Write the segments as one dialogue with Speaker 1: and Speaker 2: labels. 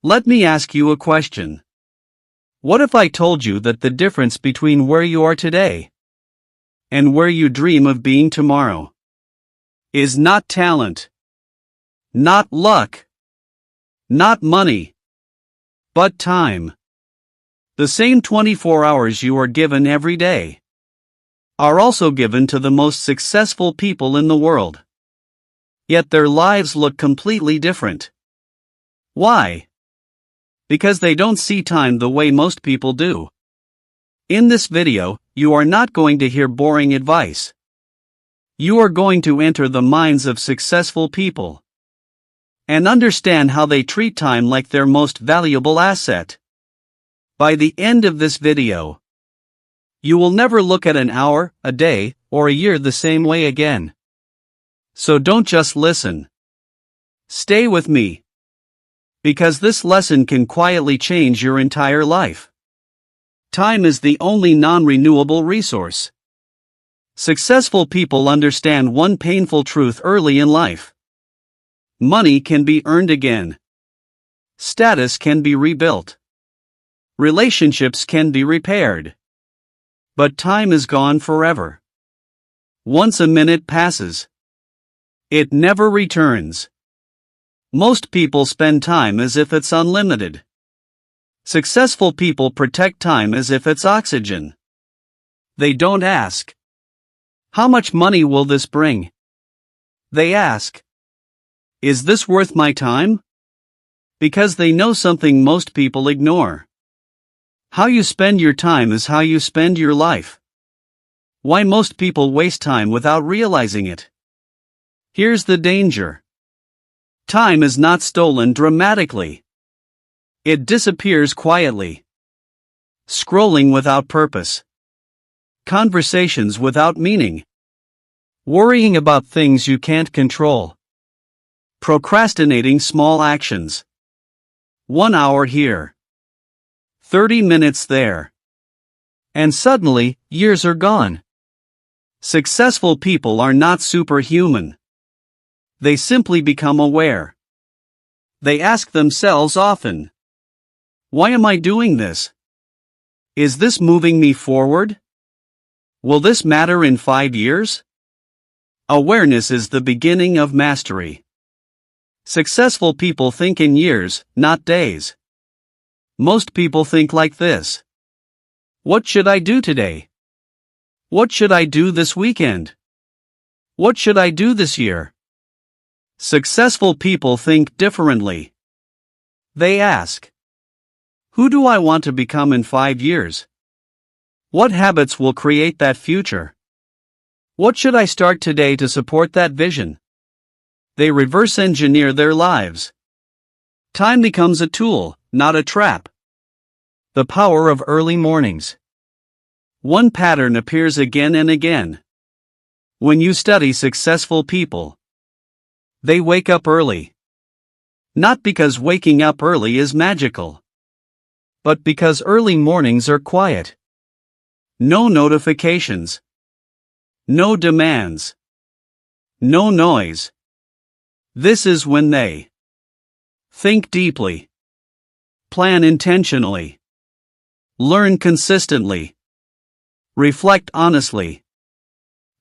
Speaker 1: Let me ask you a question. What if I told you that the difference between where you are today and where you dream of being tomorrow is not talent, not luck, not money, but time? The same 24 hours you are given every day are also given to the most successful people in the world. Yet their lives look completely different. Why? Because they don't see time the way most people do. In this video, you are not going to hear boring advice. You are going to enter the minds of successful people and understand how they treat time like their most valuable asset. By the end of this video, you will never look at an hour, a day, or a year the same way again. So don't just listen. Stay with me. Because this lesson can quietly change your entire life. Time is the only non-renewable resource. Successful people understand one painful truth early in life. Money can be earned again. Status can be rebuilt. Relationships can be repaired. But time is gone forever. Once a minute passes, it never returns. Most people spend time as if it's unlimited. Successful people protect time as if it's oxygen. They don't ask, how much money will this bring? They ask, is this worth my time? Because they know something most people ignore. How you spend your time is how you spend your life. Why most people waste time without realizing it. Here's the danger. Time is not stolen dramatically. It disappears quietly. Scrolling without purpose. Conversations without meaning. Worrying about things you can't control. Procrastinating small actions. 1 hour here. 30 minutes there. And suddenly, years are gone. Successful people are not superhuman. They simply become aware. They ask themselves often, why am I doing this? Is this moving me forward? Will this matter in 5 years? Awareness is the beginning of mastery. Successful people think in years, not days. Most people think like this. What should I do today? What should I do this weekend? What should I do this year? Successful people think differently. They ask, who do I want to become in 5 years? What habits will create that future? What should I start today to support that vision? They reverse engineer their lives. Time becomes a tool, not a trap. The power of early mornings. One pattern appears again and again. When you study successful people, they wake up early. Not because waking up early is magical, but because early mornings are quiet. No notifications. No demands. No noise. This is when they think deeply, plan intentionally, learn consistently, reflect honestly.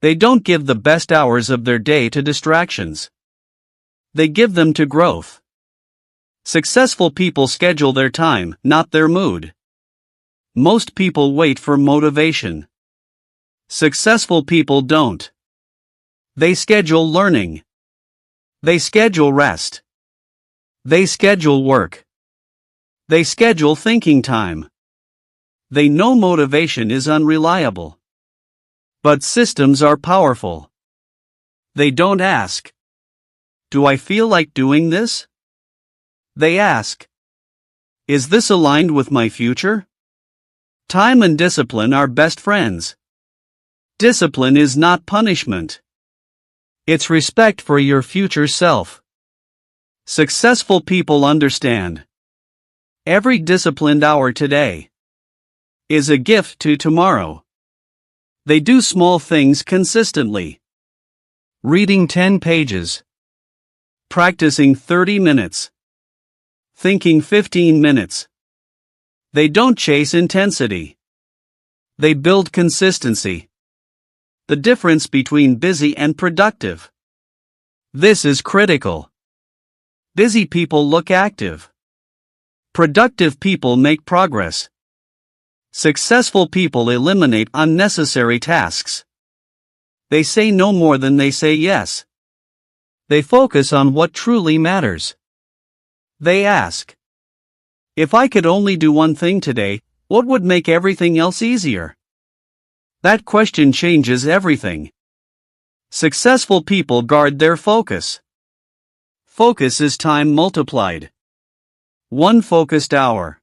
Speaker 1: They don't give the best hours of their day to distractions. They give them to growth. Successful people schedule their time, not their mood. Most people wait for motivation. Successful people don't. They schedule learning. They schedule rest. They schedule work. They schedule thinking time. They know motivation is unreliable. But systems are powerful. They don't ask, do I feel like doing this? They ask, is this aligned with my future? Time and discipline are best friends. Discipline is not punishment. It's respect for your future self. Successful people understand. Every disciplined hour today is a gift to tomorrow. They do small things consistently. Reading 10 pages. Practicing 30 minutes. thinking 15 minutes. They don't chase intensity. They build consistency. The difference between busy and productive. This is critical. Busy people look active. Productive people make progress. Successful people eliminate unnecessary tasks. They say no more than they say yes. They focus on what truly matters. They ask, if I could only do one thing today, what would make everything else easier? That question changes everything. Successful people guard their focus. Focus is time multiplied. One focused hour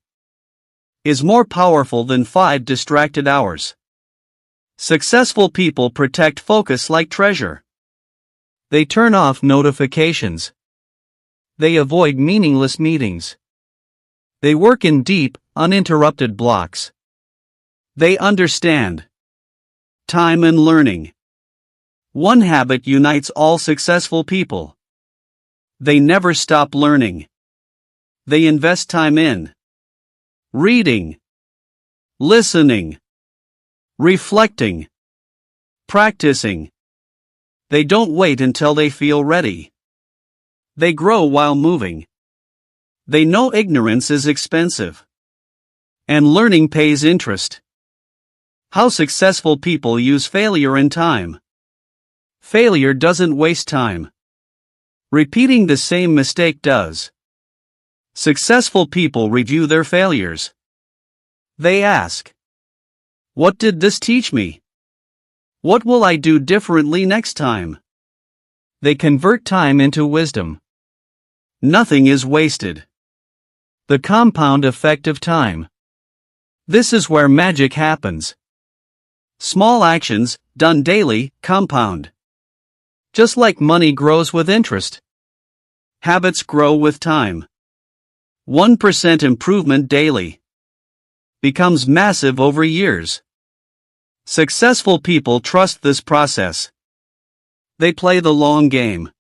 Speaker 1: is more powerful than 5 distracted hours. Successful people protect focus like treasure. They turn off notifications. They avoid meaningless meetings. They work in deep, uninterrupted blocks. They understand time and learning. One habit unites all successful people. They never stop learning. They invest time in reading, listening, reflecting, practicing. They don't wait until they feel ready. They grow while moving. They know ignorance is expensive. And learning pays interest. How successful people use failure and time. Failure doesn't waste time. Repeating the same mistake does. Successful people review their failures. They ask, what did this teach me? What will I do differently next time? They convert time into wisdom. Nothing is wasted. The compound effect of time. This is where magic happens. Small actions, done daily, compound. Just like money grows with interest. Habits grow with time. 1% improvement daily becomes massive over years. Successful people trust this process. They play the long game.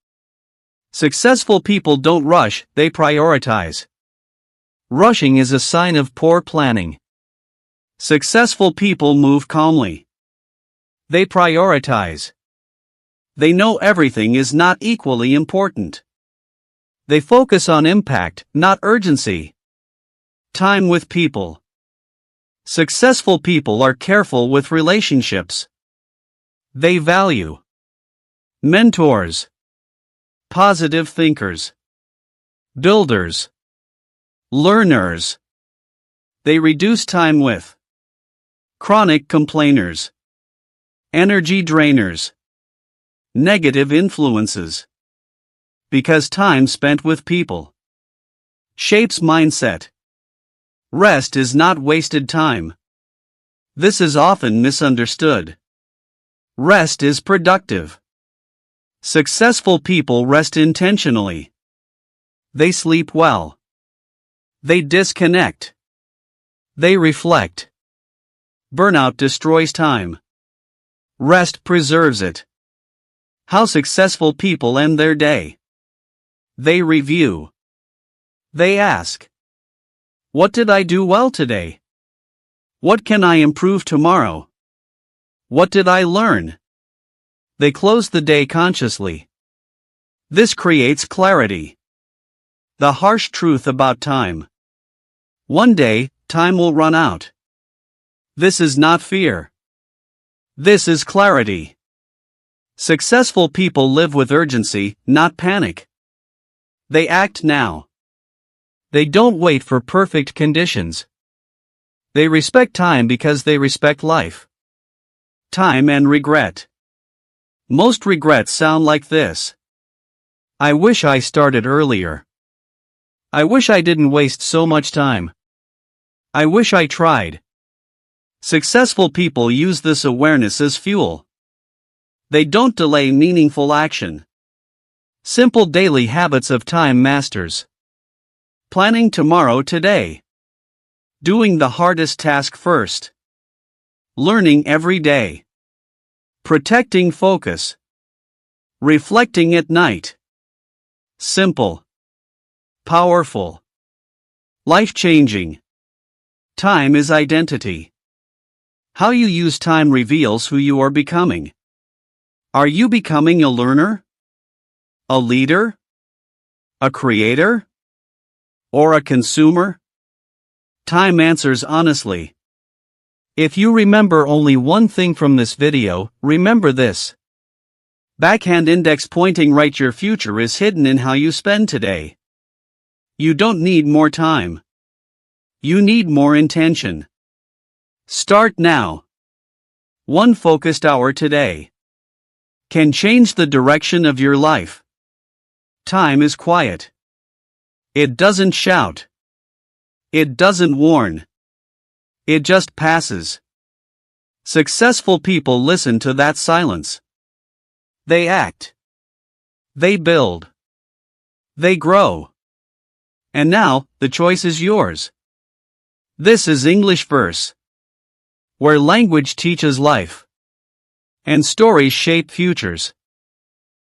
Speaker 1: Successful people don't rush, they prioritize. Rushing is a sign of poor planning. Successful people move calmly. They prioritize. They know everything is not equally important. They focus on impact, not urgency. Time with people. Successful people are careful with relationships. They value mentors, positive thinkers, builders, learners. They reduce time with chronic complainers, energy drainers, negative influences. Because time spent with people shapes mindset. Rest is not wasted time. This is often misunderstood. Rest is productive. Successful people rest intentionally. They sleep well. They disconnect. They reflect. Burnout destroys time. Rest preserves it. How successful people end their day. They review. They ask, what did I do well today? What can I improve tomorrow? What did I learn? They close the day consciously. This creates clarity. The harsh truth about time. One day, time will run out. This is not fear. This is clarity. Successful people live with urgency, not panic. They act now. They don't wait for perfect conditions. They respect time because they respect life. Time and regret. Most regrets sound like this. I wish I started earlier. I wish I didn't waste so much time. I wish I tried. Successful people use this awareness as fuel. They don't delay meaningful action. Simple daily habits of time masters. Planning tomorrow today. Doing the hardest task first. Learning every day. Protecting focus. Reflecting at night. Simple. Powerful. Life-changing. Time is identity. How you use time reveals who you are becoming. Are you becoming a learner? A leader? A creator? Or a consumer? Time answers honestly. If you remember only one thing from this video, remember this. Backhand index pointing right, your future is hidden in how you spend today. You don't need more time. You need more intention. Start now. One focused hour today can change the direction of your life. Time is quiet. It doesn't shout. It doesn't warn. It just passes. Successful people listen to that silence. They act. They build. They grow. And now, the choice is yours. This is English Verse, where language teaches life and stories shape futures.